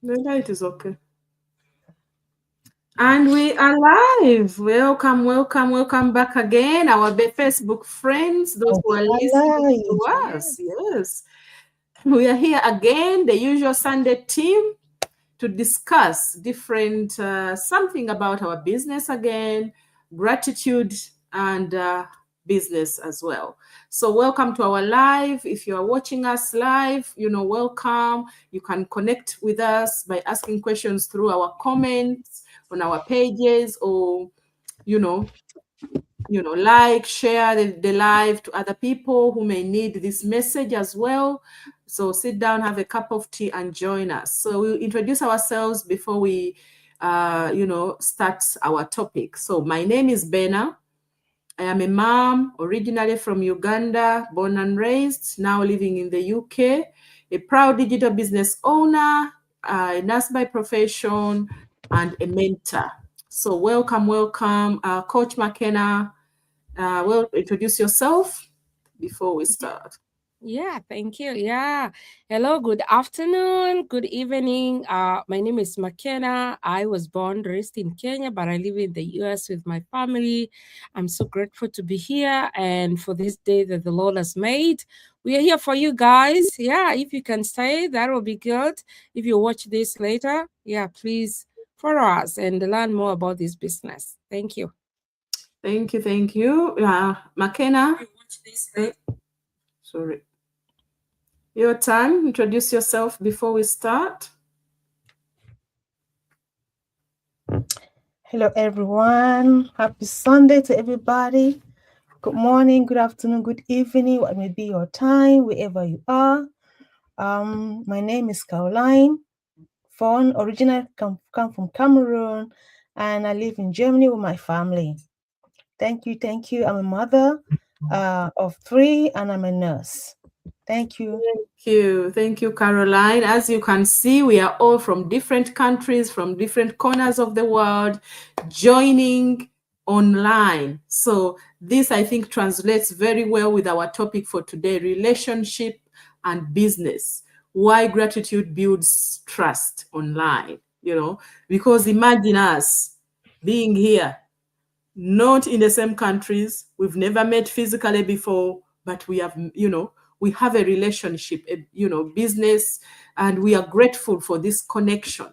The light is okay. And we are live. Welcome, welcome, welcome back again, our Facebook friends, those who are listening to Alive. us. Yes, we are here again, the usual Sunday team, to discuss different something about our business again, gratitude, and business as well. So welcome to our live. If you are watching us live, welcome. You can connect with us by asking questions through our comments on our pages, or you know like, share the live to other people who may need this message as well. So sit down, have a cup of tea, and join us. So we'll introduce ourselves before we start our topic. So my name is Bena. I am a mom, originally from Uganda, born and raised, now living in the UK, a proud digital business owner, a nurse by profession, and a mentor. So welcome, welcome, Coach McKenna. Well, introduce yourself before we start. Yeah, thank you. Yeah. Hello, good afternoon, good evening. My name is McKenna. I was born, raised in Kenya, but I live in the US with my family. I'm so grateful to be here and for this day that the Lord has made. We are here for you guys. Yeah, if you can stay, that will be good. If you watch this later, yeah, please follow us and learn more about this business. Thank you. Thank you, thank you. McKenna, sorry. Your turn. Introduce yourself before we start. Hello, everyone. Happy Sunday to everybody. Good morning, good afternoon, good evening, what may be your time, wherever you are. My name is Caroline Fawn. Originally come from Cameroon, and I live in Germany with my family. Thank you, thank you. I'm a mother of 3, and I'm a nurse. Thank you. Thank you, Caroline. As you can see, we are all from different countries, from different corners of the world, joining online. So this, I think, translates very well with our topic for today: relationship and business. Why gratitude builds trust online. Because imagine us being here, not in the same countries. We've never met physically before, but we have, we have a relationship, business, and we are grateful for this connection.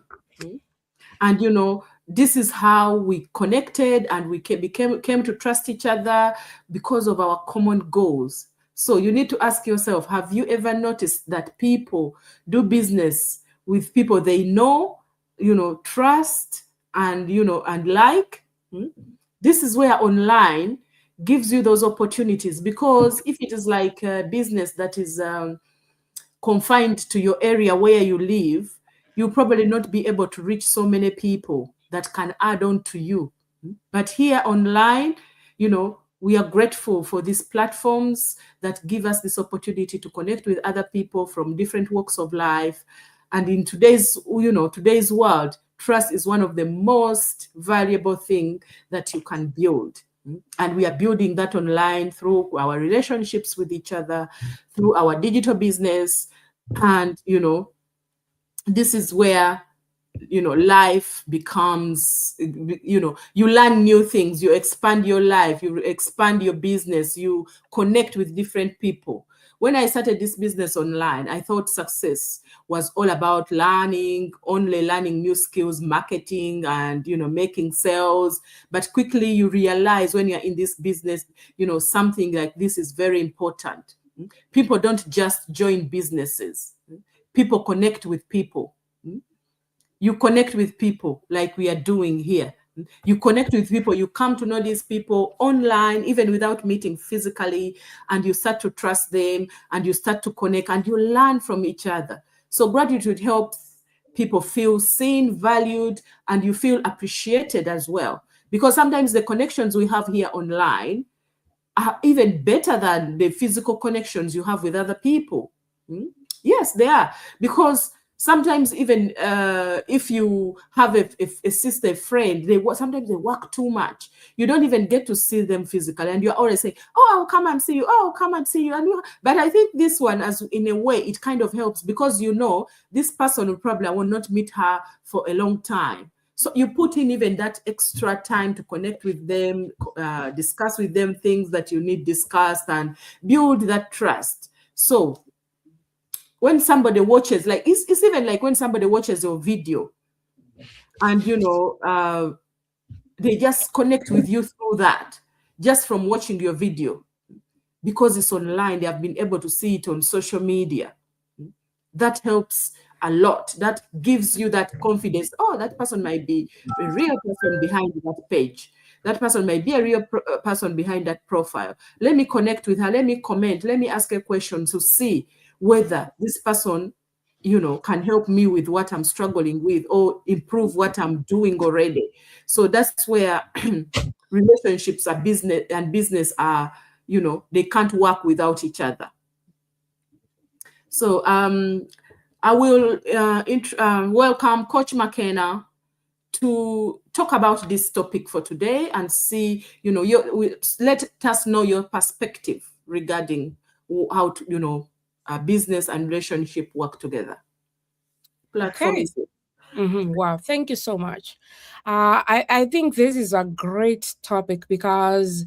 And, this is how we connected, and we came to trust each other because of our common goals. So you need to ask yourself, have you ever noticed that people do business with people they know, trust, and, and like? This is where online gives you those opportunities, because if it is like a business that is confined to your area where you live, you'll probably not be able to reach so many people that can add on to you. But here online, we are grateful for these platforms that give us this opportunity to connect with other people from different walks of life. And in today's world, trust is one of the most valuable things that you can build. And we are building that online through our relationships with each other, through our digital business. And, this is where, life becomes, you learn new things, you expand your life, you expand your business, you connect with different people. When I started this business online, I thought success was all about only learning new skills, marketing, and, making sales. But quickly you realize when you're in this business, something like this is very important. People don't just join businesses. People connect with people. You connect with people like we are doing here. You connect with people, you come to know these people online, even without meeting physically, and you start to trust them, and you start to connect, and you learn from each other. So gratitude helps people feel seen, valued, and you feel appreciated as well. Because sometimes the connections we have here online are even better than the physical connections you have with other people. Yes, they are. Because Sometimes even if you have a sister, a friend, sometimes they work too much. You don't even get to see them physically, and you're always saying, "Oh, I'll come and see you. Oh, I'll come and see you." But I think this one, as in a way, it kind of helps because you know this person will probably I will not meet her for a long time. So you put in even that extra time to connect with them, discuss with them things that you need discussed, and build that trust. So when somebody watches, like it's even like when somebody watches your video and they just connect with you through that, just from watching your video, because it's online, they have been able to see it on social media. That helps a lot. That gives you that confidence. Oh, that person might be a real person behind that page. That person might be a real person behind that profile. Let me connect with her. Let me comment. Let me ask a question to see whether this person, can help me with what I'm struggling with or improve what I'm doing already. So that's where relationships are business are, they can't work without each other. So I will welcome Coach McKenna to talk about this topic for today and see, let us know your perspective regarding how to, business and relationship work together. Platform Okay. is it. Wow, thank you so much. I think this is a great topic because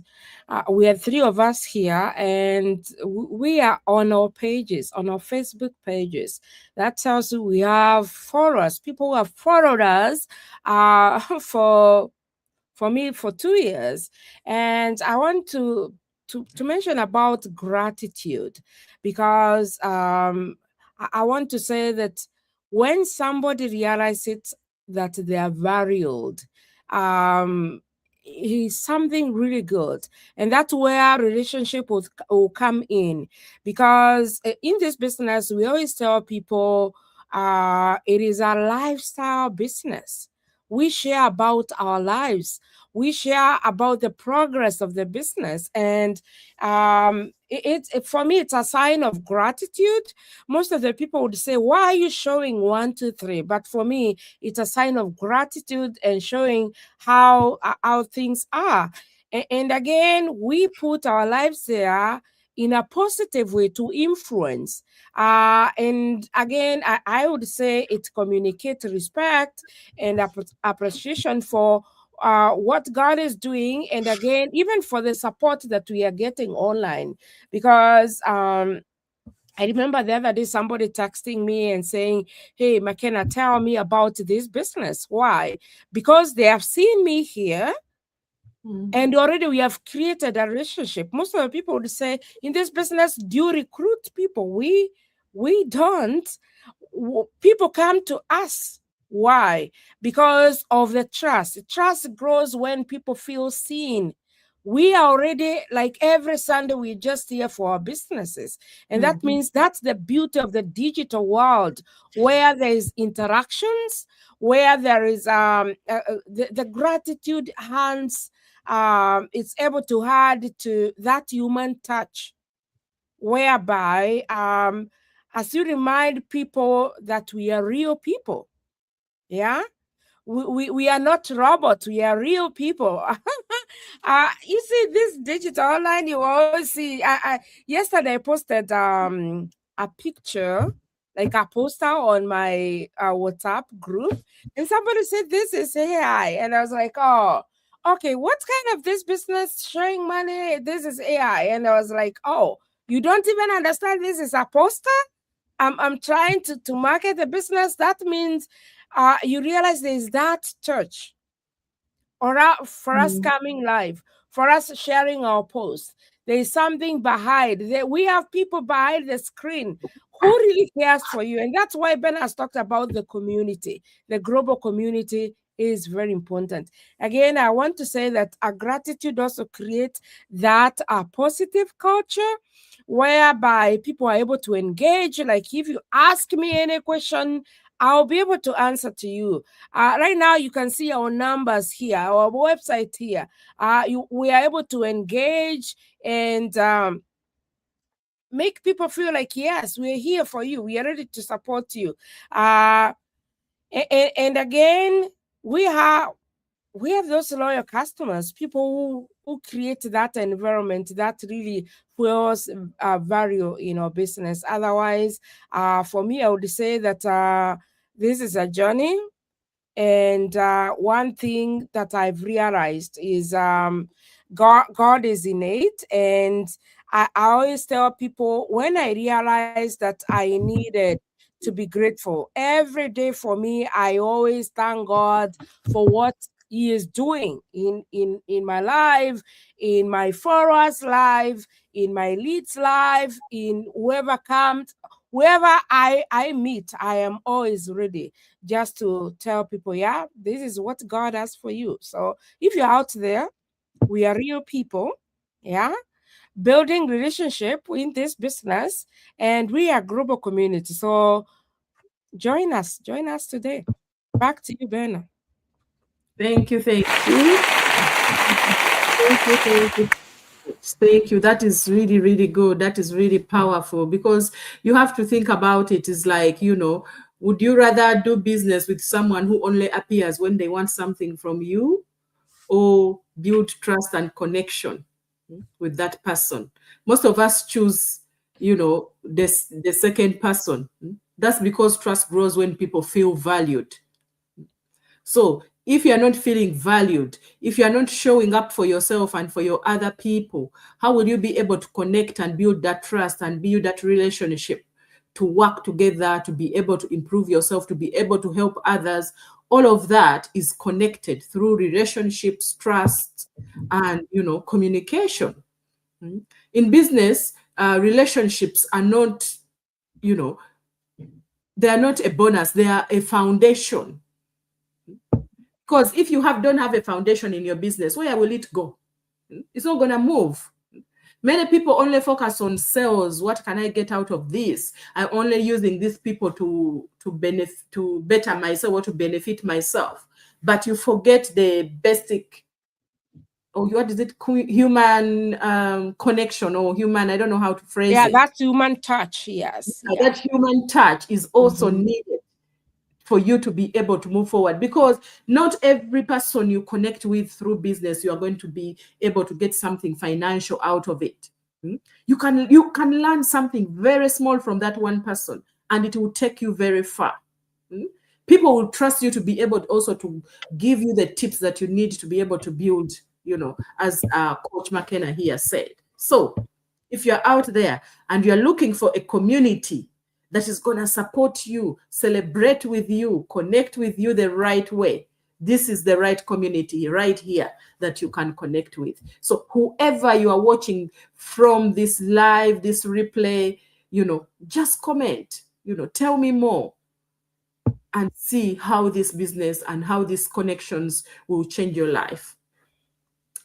we are three of us here and we are on our pages, on our Facebook pages. That tells you we have followers, people who have followed us for me for 2 years. And I want to mention about gratitude because I want to say that when somebody realizes that they are valued, is something really good. And that's where relationship will come in. Because in this business, we always tell people it is a lifestyle business. We share about our lives. We share about the progress of the business. And for me, it's a sign of gratitude. Most of the people would say, why are you showing 1, 2, 3? But for me, it's a sign of gratitude and showing how things are. And again, we put our lives there in a positive way to influence. And again, I would say it communicates respect and appreciation for what God is doing. And again, even for the support that we are getting online. Because I remember the other day somebody texting me and saying, hey, McKenna, tell me about this business. Why? Because they have seen me here. And already we have created a relationship. Most of the people would say, in this business, do you recruit people? We don't. People come to us. Why? Because of the trust. Trust grows when people feel seen. We are already, like every Sunday, we're just here for our businesses. And that means that's the beauty of the digital world, where there is interactions, where there is the gratitude hands, it's able to add to that human touch, whereby as you remind people that we are real people. Yeah, we are not robots, we are real people. You see this digital online, you always see. Yesterday I posted a picture, like a poster on my WhatsApp group, and somebody said this is AI, and I was like, oh, okay, what kind of this business showing money? This is AI. And I was like, oh, you don't even understand this is a poster? I'm trying to market the business. That means you realize there's that church, or for us coming live, for us sharing our posts. There's something behind. We have people behind the screen who really cares for you. And that's why Ben has talked about the community. The global community is very important. Again, I want to say that our gratitude also creates that positive culture, whereby people are able to engage. Like if you ask me any question, I'll be able to answer to you. Right now, you can see our numbers here, our website here. We are able to engage and make people feel like, yes, we're here for you. We are ready to support you. And again, we have those loyal customers, people who create that environment that really fuels value in our business. Otherwise, for me, I would say that this is a journey. And one thing that I've realized is God is innate. And I always tell people, when I realized that I needed to be grateful every day, for me, I always thank God for what He is doing in my life, in my followers' life, in my leads' life, in whoever comes. Whoever I meet, I am always ready just to tell people, yeah, this is what God has for you. So if you're out there, we are real people, yeah, building relationship in this business, and we are global community. So join us today. Back to you, Berna. Thank you. Thank you. Thank you. Thank you. That is really, really good. That is really powerful, because you have to think about it. It's like, would you rather do business with someone who only appears when they want something from you, or build trust and connection with that person? Most of us choose, the second person. That's because trust grows when people feel valued. So if you're not feeling valued, if you're not showing up for yourself and for your other people, how will you be able to connect and build that trust and build that relationship, to work together, to be able to improve yourself, to be able to help others? All of that is connected through relationships, trust, and communication. In business, relationships are not, they are not a bonus, they are a foundation. Because if you don't have a foundation in your business, where will it go? It's not going to move. Many people only focus on sales. What can I get out of this? I'm only using these people to better myself or to benefit myself. But you forget the basic, or what is it, human connection, or human, I don't know how to phrase it. Yeah, that human touch, yes. Yeah. That human touch is also needed for you to be able to move forward, because not every person you connect with through business, you are going to be able to get something financial out of it. You can learn something very small from that one person, and it will take you very far. People will trust you to be able also to give you the tips that you need to be able to build, as Coach McKenna here said. So if you're out there and you're looking for a community that is going to support you, celebrate with you, connect with you the right way, this is the right community right here that you can connect with. So whoever you are watching from this live, this replay, just comment, tell me more, and see how this business and how these connections will change your life.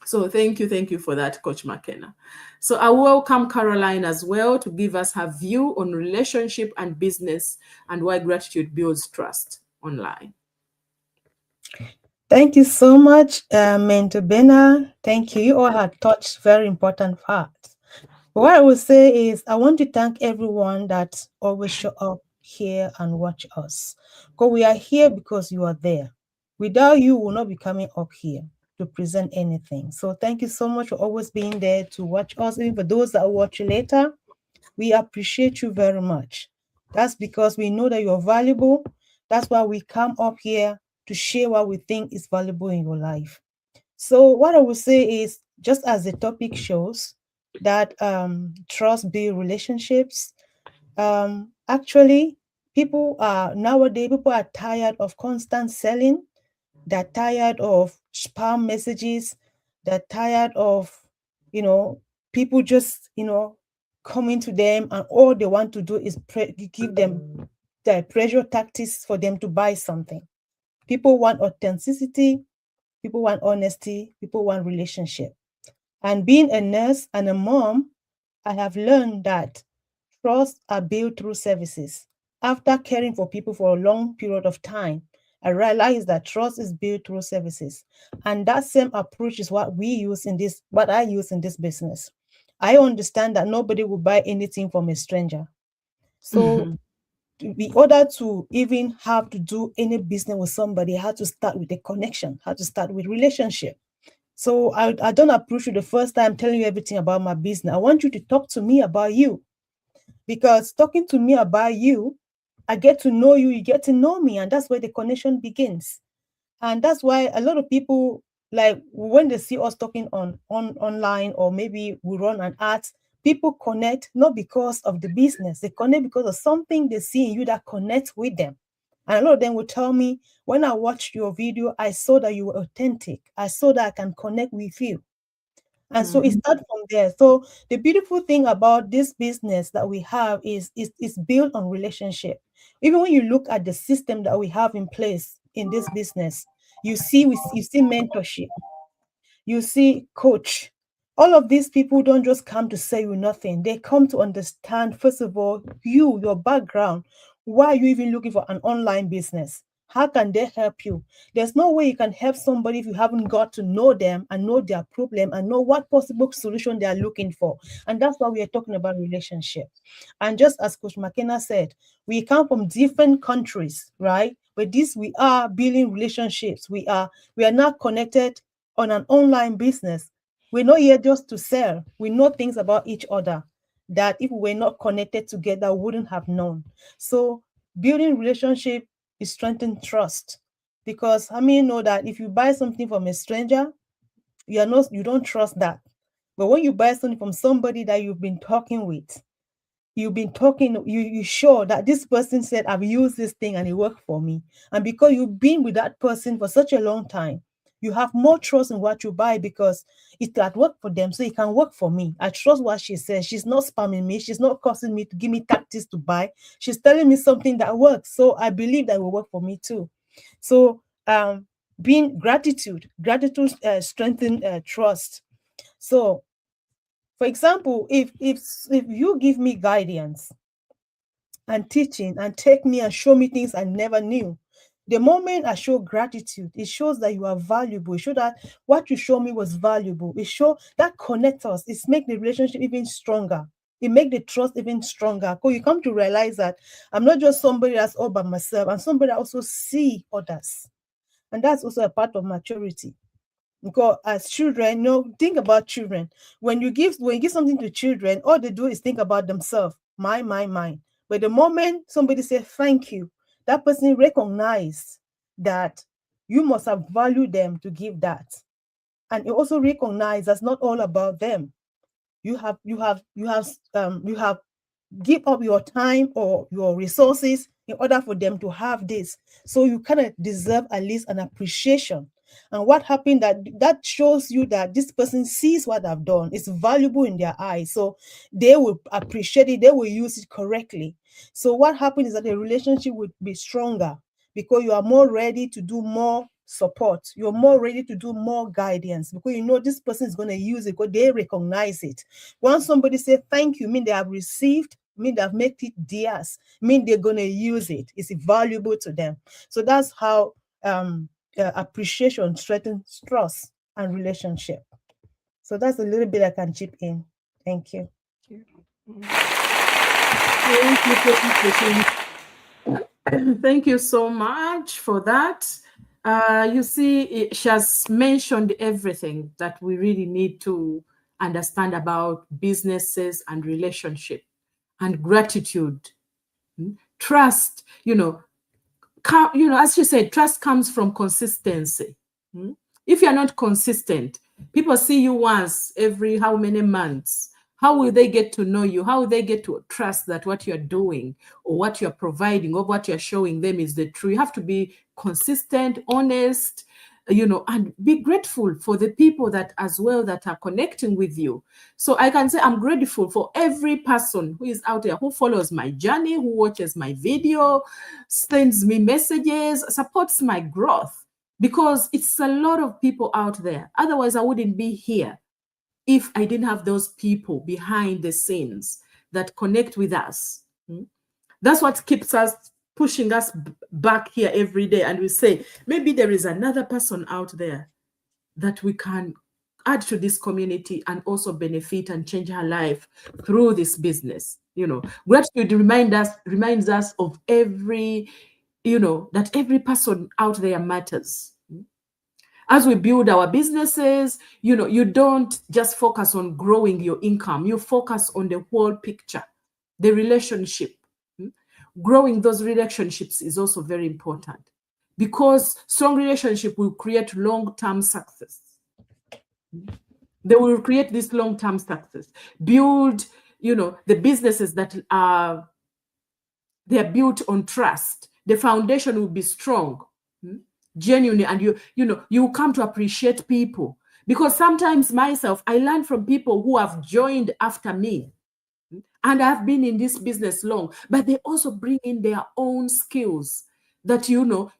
So thank you for that, Coach McKenna. So I welcome Caroline as well to give us her view on relationship and business, and why gratitude builds trust online. Thank you so much, Mentor Berna. Thank you. You all have touched very important parts. What I would say is I want to thank everyone that always show up here and watch us. Because we are here because you are there. Without you, we'll not be coming up here to present anything. So thank you so much for always being there to watch us. Even for those that will watch you later, we appreciate you very much. That's because we know that you're valuable. That's why we come up here to share what we think is valuable in your life. So what I would say is, just as the topic shows, that trust build relationships. Actually, nowadays people are tired of constant selling. They're tired of spam messages. They're tired of, people just, coming to them, and all they want to do is give them the pressure tactics for them to buy something. People want authenticity. People want honesty. People want relationship. And being a nurse and a mom, I have learned that trust are built through services. After caring for people for a long period of time, I realized that trust is built through services. And that same approach is what I use in this business. I understand that nobody will buy anything from a stranger. So in order to even have to do any business with somebody, I had to start with a connection, had to start with relationship. So I don't approach you the first time telling you everything about my business. I want you to talk to me about you, because talking to me about you, I get to know you, you get to know me, and that's where the connection begins. And that's why a lot of people, like when they see us talking online, or maybe we run an ad, people connect not because of the business, they connect because of something they see in you that connects with them. And a lot of them will tell me, when I watched your video, I saw that you were authentic, I saw that I can connect with you. And so it starts from there. So the beautiful thing about this business that we have is built on relationship. Even when you look at the system that we have in place in this business, you see mentorship, you see coach. All of these people don't just come to say you nothing. They come to understand, first of all, your background. Why are you even looking for an online business? How can they help you? There's no way you can help somebody if you haven't got to know them and know their problem and know what possible solution they are looking for. And that's why we are talking about relationship. And just as Coach McKenna said, we come from different countries, right? But we are building relationships. We are not connected on an online business. We're not here just to sell. We know things about each other that if we were not connected together, we wouldn't have known. So building relationship is strengthening trust, because I mean, know that if you buy something from a stranger, you don't trust that. But when you buy something from somebody that you've been talking with, you sure that this person said, I've used this thing and it worked for me. And because you've been with that person for such a long time, you have more trust in what you buy, because it can work for them, so it can work for me. I trust what she says. She's not spamming me. She's not causing me to give me tactics to buy. She's telling me something that works. So I believe that will work for me too. So being gratitude strengthens trust. So for example, if you give me guidance and teaching and take me and show me things I never knew, the moment I show gratitude, it shows that you are valuable. It shows that what you show me was valuable. It shows that connects us. It makes the relationship even stronger. It makes the trust even stronger. Because you come to realize that I'm not just somebody that's all by myself, I'm somebody that also see others. And that's also a part of maturity. Because as children, think about children. When you give something to children, all they do is think about themselves. Mine. But the moment somebody says thank you, that person recognizes that you must have valued them to give that. And you also recognize that's not all about them. You have give up your time or your resources in order for them to have this. So you kind of deserve at least an appreciation. And what happened, that shows you that this person sees what I've done. It's valuable in their eyes. So they will appreciate it. They will use it correctly. So what happens is that the relationship would be stronger, because you are more ready to do more support. You're more ready to do more guidance, because you know this person is going to use it because they recognize it. Once somebody says thank you, mean they have received, mean they have made it theirs, mean they're going to use it. It's valuable to them. So that's how appreciation strengthens trust and relationship. So that's a little bit I can chip in. Thank you. Thank you so much for that. You see, she has mentioned everything that we really need to understand about businesses and relationship and gratitude, trust. As she said, trust comes from consistency. If you're not consistent, people see you once every how many months. How will they get to know you? How will they get to trust that what you're doing or what you're providing or what you're showing them is the truth? You have to be consistent, honest, and be grateful for the people that as well that are connecting with you. So I can say I'm grateful for every person who is out there, who follows my journey, who watches my video, sends me messages, supports my growth, because it's a lot of people out there. Otherwise, I wouldn't be here if I didn't have those people behind the scenes that connect with us. That's what keeps us pushing us back here every day. And we say, maybe there is another person out there that we can add to this community and also benefit and change her life through this business. Gratitude reminds us of every, that every person out there matters. As we build our businesses, you don't just focus on growing your income, you focus on the whole picture, the relationship. Growing those relationships is also very important, because strong relationship will create long-term success. They will create this long-term success. Build, the businesses that they are built on trust. The foundation will be strong, genuine, and you come to appreciate people. Because sometimes myself, I learn from people who have joined after me, and I've been in this business long, but they also bring in their own skills that you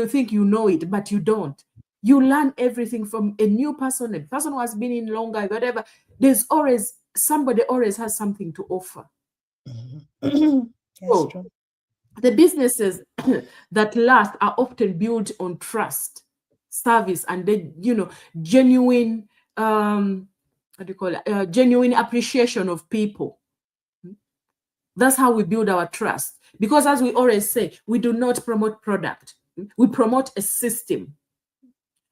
think you know it, but you don't. You learn everything from a new person, a person who has been in longer, whatever. There's always somebody always has something to offer. That's true. The businesses that last are often built on trust, service, and genuine genuine appreciation of people. That's how we build our trust. Because as we always say, we do not promote product. We promote a system.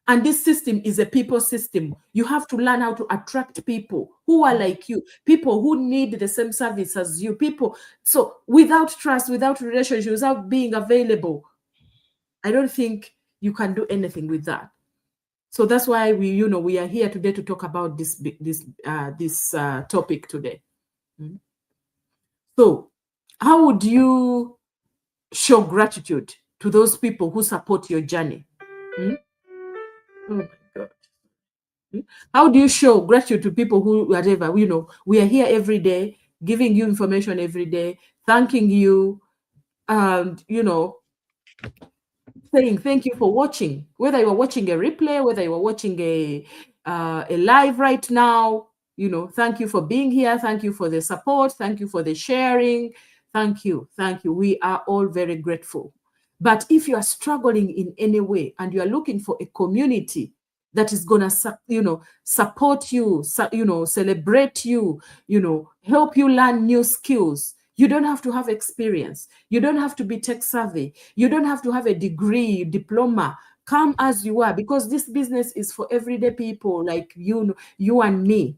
And this system is a people system. You have to learn how to attract people who are like you, people who need the same service as you, people. So without trust, without relationship, without being available, I don't think you can do anything with that. So that's why we are here today to talk about this topic today. So how would you show gratitude to those people who support your journey? Oh my God. How do you show gratitude to people who, whatever, we are here every day, giving you information every day, thanking you, and, saying thank you for watching, whether you are watching a replay, whether you are watching a live right now, thank you for being here. Thank you for the support. Thank you for the sharing. Thank you. Thank you. We are all very grateful. But if you are struggling in any way and you are looking for a community that is going to, support you, celebrate you, help you learn new skills, you don't have to have experience. You don't have to be tech savvy. You don't have to have a degree, diploma. Come as you are, because this business is for everyday people like you and me.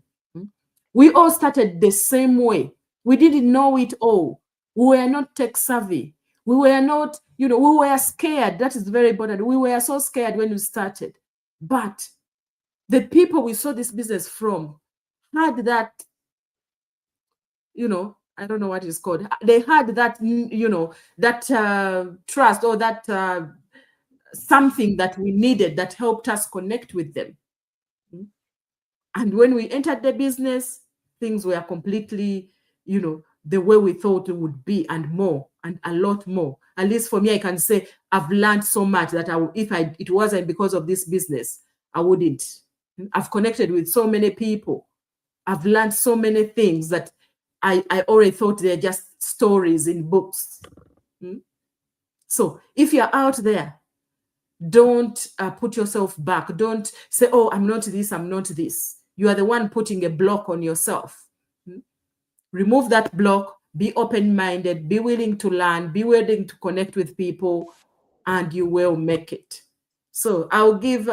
We all started the same way. We didn't know it all. We were not tech savvy. We were not, we were scared. That is very important. We were so scared when we started. But the people we saw this business from had that, I don't know what it's called. They had that, that trust, or that something that we needed that helped us connect with them. And when we entered the business, things were completely, the way we thought it would be, and more, and a lot more. At least for me, I can say I've learned so much that if it wasn't because of this business, I wouldn't. I've connected with so many people. I've learned so many things that I already thought they're just stories in books. So if you're out there, don't put yourself back. Don't say, oh, I'm not this, I'm not this. You are the one putting a block on yourself. Remove that block, be open-minded, be willing to learn, be willing to connect with people, and you will make it. So I'll give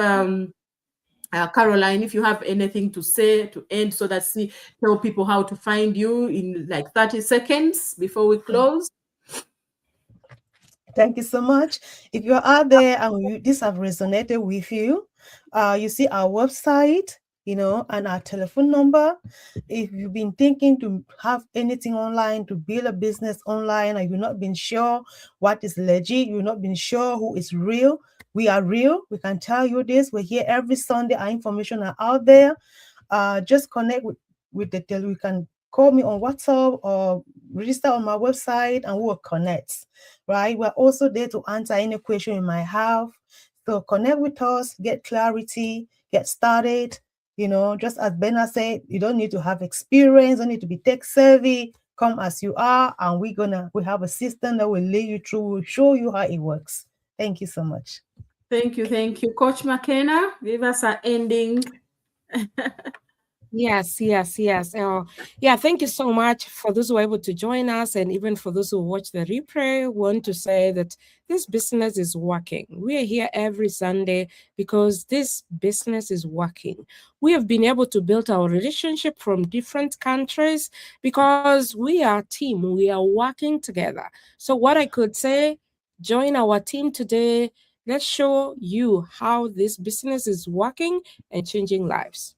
Caroline, if you have anything to say to end, so that tell people how to find you in like 30 seconds before we close. Thank you so much. If you're out there and this have resonated with you, you see our website, and our telephone number. If you've been thinking to have anything online, to build a business online, and you've not been sure what is legit, you've not been sure who is real, we are real. We can tell you this. We're here every Sunday. Our information are out there. Just connect with the you can call me on WhatsApp or register on my website, and we'll connect. Right? We're also there to answer any question you might have. So connect with us, get clarity, get started. Just as Bernard said, you don't need to have experience, don't need to be tech savvy. Come as you are, and we have a system that will lead you through, will show you how it works. Thank you so much. Thank you. Coach McKenna, give us an ending. Yes. Yeah, thank you so much for those who are able to join us, and even for those who watch the replay. Want to say that this business is working. We are here every Sunday because this business is working. We have been able to build our relationship from different countries because we are a team. We are working together. So what I could say, join our team today. Let's show you how this business is working and changing lives.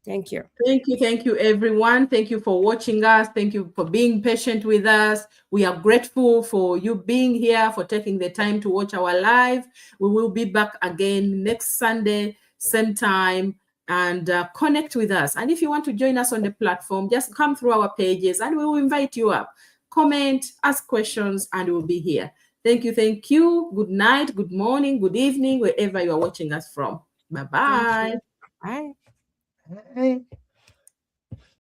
Thank you. Thank you, everyone. Thank you for watching us. Thank you for being patient with us. We are grateful for you being here, for taking the time to watch our live. We will be back again next Sunday, same time, and connect with us. And if you want to join us on the platform, just come through our pages and we will invite you up. Comment, ask questions, and we'll be here. Thank you. Good night, good morning, good evening, wherever you are watching us from. Bye-bye. Bye. Bye.